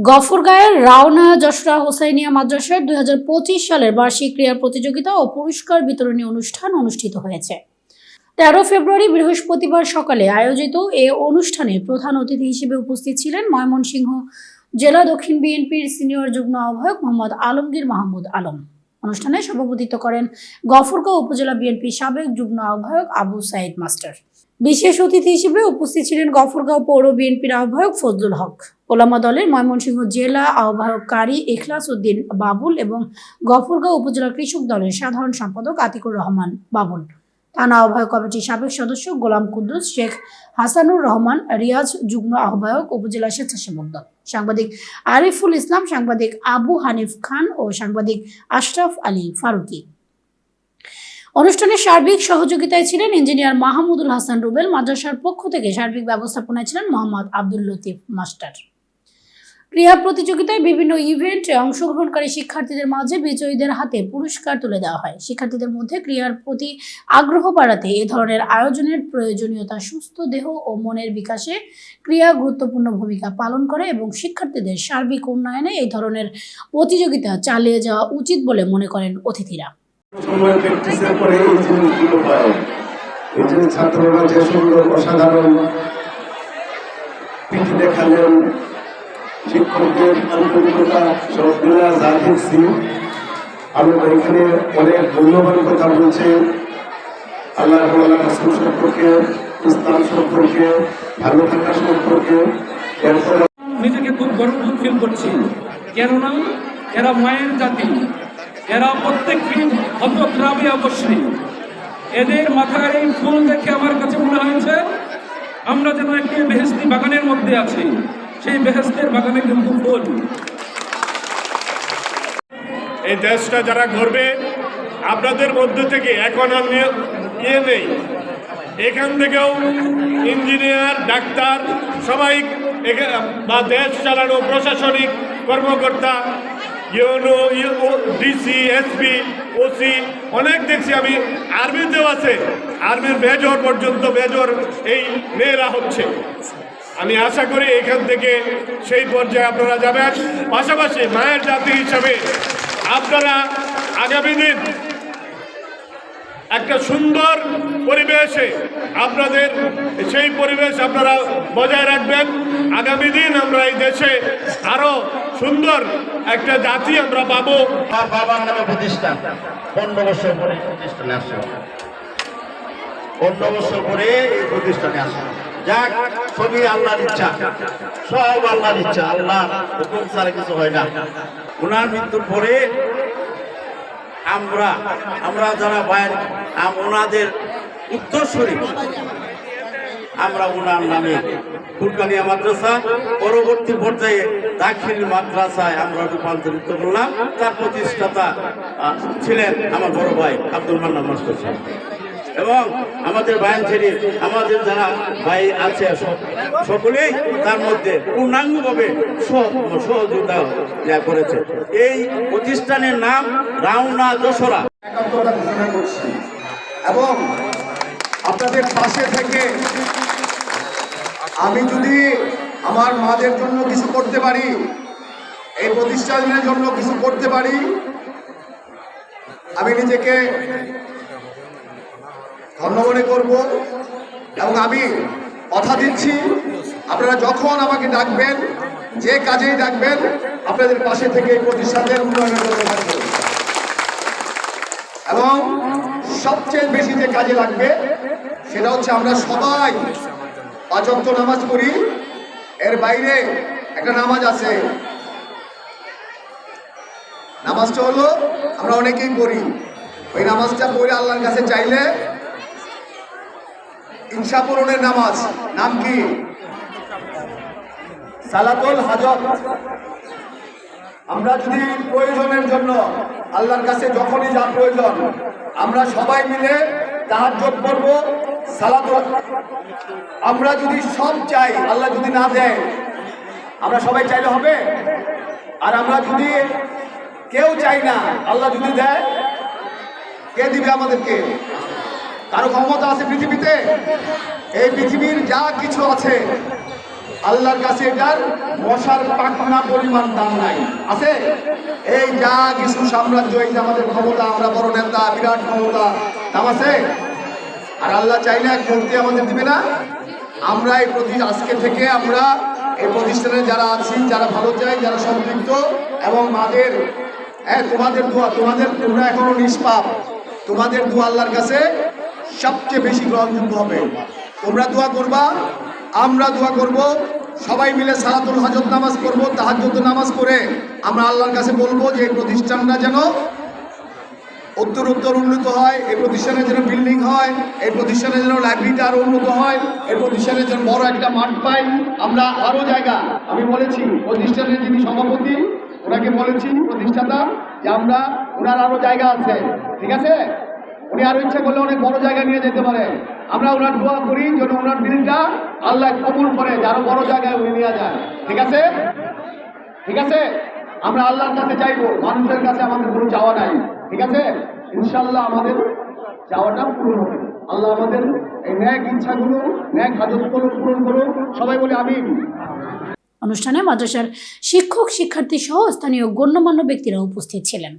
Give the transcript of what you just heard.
গফরগাঁওয়ের রাওনা যশরা হোসাইনিয়া মাদ্রাসার 2025 সালের বার্ষিক ক্রীড়া প্রতিযোগিতা ও পুরস্কার বিতরণী অনুষ্ঠান অনুষ্ঠিত হয়েছে। 13 ফেব্রুয়ারি বৃহস্পতিবার সকালে আয়োজিত এ অনুষ্ঠানে প্রধান অতিথি হিসেবে উপস্থিত ছিলেন ময়মনসিংহ জেলা দক্ষিণ বিএনপির সিনিয়র যুগ্ম আহ্বায়ক মোহাম্মদ আলমগীর মাহমুদ আলম। অনুষ্ঠানে সভাপতিত্ব করেন গফরগাঁও উপজেলা বিএনপির সাবেক যুগ্ম আহ্বায়ক আবু সাইদ মাস্টার। বিশেষ অতিথি হিসেবে উপস্থিত ছিলেন গফরগাঁও পৌর বিএনপির আহ্বায়ক ফজলুল হক, ওলামা দলের ময়মনসিংহ জেলা আহ্বায়ক কারি ইখলাস উদ্দিন বাবুল এবং গফরগাঁও উপজেলা কৃষক দলের সাধারণ সম্পাদক আতিকুর রহমান বাবুল, থানা আহ্বায়ক কমিটির সাবেক সদস্য গোলাম কুদ্দুস, শেখ হাসানুর রহমান রিয়াজ, যুগ্ম আহ্বায়ক উপজেলা স্বেচ্ছাসেবক দল, সাংবাদিক আরিফুল ইসলাম, সাংবাদিক আবু হানিফ খান ও সাংবাদিক আশরাফ আলী ফারুকি। অনুষ্ঠানে সার্বিক সহযোগিতায় ছিলেন ইঞ্জিনিয়ার মাহমুদুল হাসান রুবেল। মাদ্রাসার পক্ষ থেকে সার্বিক ব্যবস্থাপনায় ছিলেন মোহাম্মদ আব্দুল লতিফ মাস্টার। ক্রীড়া প্রতিযোগিতায় বিভিন্ন ইভেন্টে অংশগ্রহণকারী শিক্ষার্থীদের মাঝে বিজয়ীদের হাতে পুরস্কার তুলে দেওয়া হয়। শিক্ষার্থীদের মধ্যে ক্রীড়ার প্রতি আগ্রহ বাড়াতে এ ধরনের আয়োজনের প্রয়োজনীয়তা। সুস্থ দেহ ও মনের বিকাশে ক্রীড়া গুরুত্বপূর্ণ ভূমিকা পালন করে এবং শিক্ষার্থীদের সার্বিক উন্নয়নে এই ধরনের প্রতিযোগিতা চালিয়ে যাওয়া উচিত বলে মনে করেন অতিথিরা। ছাত্ররা যে সুন্দর অসাধারণ পিঠে দেখালেন, শিক্ষকদের আন্তরিকতা সবগুলো যা দেখছি, আমি এখানে অনেক মূল্যবান কথা বলছি আল্লাহ রাসূল সম্পর্কে, ইসলাম সম্পর্কে, ভালো থাকা সম্পর্কে। নিজেকে খুব গর্ববোধ ফিল করছি, কেননা এরা মায়ের জাতি, এরা প্রত্যেকদিন হযরত রাবিয়া বসরি। এদের মাথার এই ফুল দেখে আমার কাছে মনে হয়েছে আমরা যেন একটি বেহেশতি বাগানের মধ্যে আছি। সেই বেহেশতের বাগানে কিন্তু ফুল। এই দেশটা যারা গড়বে আপনাদের মধ্য থেকে এখন আর নেই, এখান থেকেও ইঞ্জিনিয়ার, ডাক্তার সবাই বা দেশ চালানো প্রশাসনিক কর্মকর্তা, ইউনো, ডিসি, এসপি, ওসি অনেক দেখছি আমি। আর্মিতেও আছে, আর্মির মেজর পর্যন্ত মেজর এই মেয়েরা হচ্ছে। আমি আশা করি এখান থেকে সেই পর্যায়ে আপনারা যাবেন। পাশাপাশি মায়ের জাতি হিসাবে আপনারা আগামী দিন একটা সুন্দর পরিবেশে আপনাদের সেই পরিবেশ আপনারা বজায় রাখবেন। আগামী দিন আমরা এই দেশে আরো সুন্দর একটা জাতি আমরা পাবো। বাবার নামে প্রতিষ্ঠান 15 বছর পরে প্রতিষ্ঠানে আসে, 15 বছর পরে এই প্রতিষ্ঠানে আসে। যাক, সবই আল্লাহর ইচ্ছা, সব আল্লাহর ইচ্ছা, আল্লাহ হুকুম ছাড়া কিছু হয় না। ওনার মৃত্যুর পরে আমরা যারা বায়ান, ওনাদের উত্তরসূরি, আমরা ওনার নামে ফুরকানিয়া মাদ্রাসা, পরবর্তী পর্যায়ে দাখিল মাদ্রাসায় আমরা রূপান্তরিত করলাম। তার প্রতিষ্ঠাতা ছিলেন আমার বড় ভাই আব্দুল মান্নান মাস্টার সাহেব, এবং আমাদের বায়ান ছেড়ে আমাদের যারা ভাই আছে সকলেই তার মধ্যে পূর্ণাঙ্গভাবে সহযোগিতা করেছে। এই প্রতিষ্ঠানের নাম রাওনা যশরা। একাত্মতা ঘোষণা করছি এবং আপনাদের পাশে থেকে আমি যদি আমার মাদের জন্য কিছু করতে পারি, এই প্রতিষ্ঠানের জন্য কিছু করতে পারি, আমি নিজেকে ধন্য মনে করব। এবং আমি কথা দিচ্ছি, আপনারা যখন আমাকে ডাকবেন, যে কাজেই ডাকবেন, আপনাদের পাশে থেকে এই প্রতিষ্ঠানের উন্নয়নের জন্য থাকবে। এবং সবচেয়ে বেশি যে কাজে লাগবে সেটা হচ্ছে আমরা সবাই 5 ওয়াক্ত নামাজ পড়ি, এর বাইরে একটা নামাজ আছে। নামাজটা হলো আমরা অনেকেই পড়ি, ওই নামাজটা পড়ে আল্লাহর কাছে চাইলে ইনশা পূরণের নামাজ। নাম কি? সালাতুল হাজত। আমরা যদি প্রয়োজনের জন্য আল্লাহর কাছে যখনই যা প্রয়োজন আমরা সবাই মিলে তাহাজ্জুদ পড়ব, সালাতুল। আমরা যদি সব চাই, আল্লাহ যদি না দেয়, আমরা সবাই চাইলে হবে? আর আমরা যদি কেউ চাই না, আল্লাহ যদি দেয়, কে দিবে আমাদেরকে? কারো ক্ষমতা আছে পৃথিবীতে? এই পৃথিবীর যা কিছু আছে আল্লাহর কাছে এটার মশার পাখনা পরিমাণ দাম নাই। আছে এই যা কিছু সাম্রাজ্য, এই যে আমাদের ক্ষমতা, আমরা বড় নেতা, বিরাট ক্ষমতা, দাম আছে? আর আল্লাহ চাইলে এক মূর্তি আমাদের দিবে না? আমরা এই আজকে থেকে আমরা এই প্রতিষ্ঠানে যারা আছি, যারা ভালো চাই, যারা সম্পৃক্ত, এবং মাদের তোমাদের দোয়া, তোমরা এখনো নিষ্পাপ, তোমাদের দোয়া আল্লাহর কাছে সবচেয়ে বেশি গ্রহণযোগ্য হবে। তোমরা দোয়া করবা, আমরা দোয়া করব, সবাই মিলে সালাতুল হজত নামাজ করবো, তাহাজ্জুদ নামাজ করে আমরা আল্লাহর কাছে বলবো যে এই প্রতিষ্ঠানটা যেন উত্তর উন্নত হয়, এই প্রতিষ্ঠানের যেন বিল্ডিং হয়, এই প্রতিষ্ঠানের যেন লাইব্রেরিটা আরো উন্নত হয়, এই প্রতিষ্ঠানের যেন বড় একটা মাঠ পাই, আমরা আরো জায়গা। আমি বলেছি প্রতিষ্ঠানের যিনি সভাপতি, ওনাকে বলেছি প্রতিষ্ঠাতা, যে আমরা ওনার আরো জায়গা আছে, ঠিক আছে, উনি আরো ইচ্ছা করলে অনেক বড় জায়গা নিয়ে যেতে পারে। আমরা ওনার দোয়া করি যেন ওনার দিনটা আল্লাহ কবুল করে, যে আরো বড় জায়গায় উনি নিয়ে যায়। ঠিক আছে, ঠিক আছে, আমরা আল্লাহর কাছে চাইবো, মানুষের কাছে আমাদের কোনো চাওয়া নাই। ঠিক আছে, ইনশাল্লাহ আমাদের চাওয়াটা পূরণ হবে। আল্লাহ আমাদের এই ন্যাক ইচ্ছাগুলো, ন্যাক হাজতগুলো পূরণ করুন। সবাই বলে আমিন। অনুষ্ঠানে মাদ্রাসার শিক্ষক, শিক্ষার্থী সহ স্থানীয় গণ্যমান্য ব্যক্তিরা উপস্থিত ছিলেন।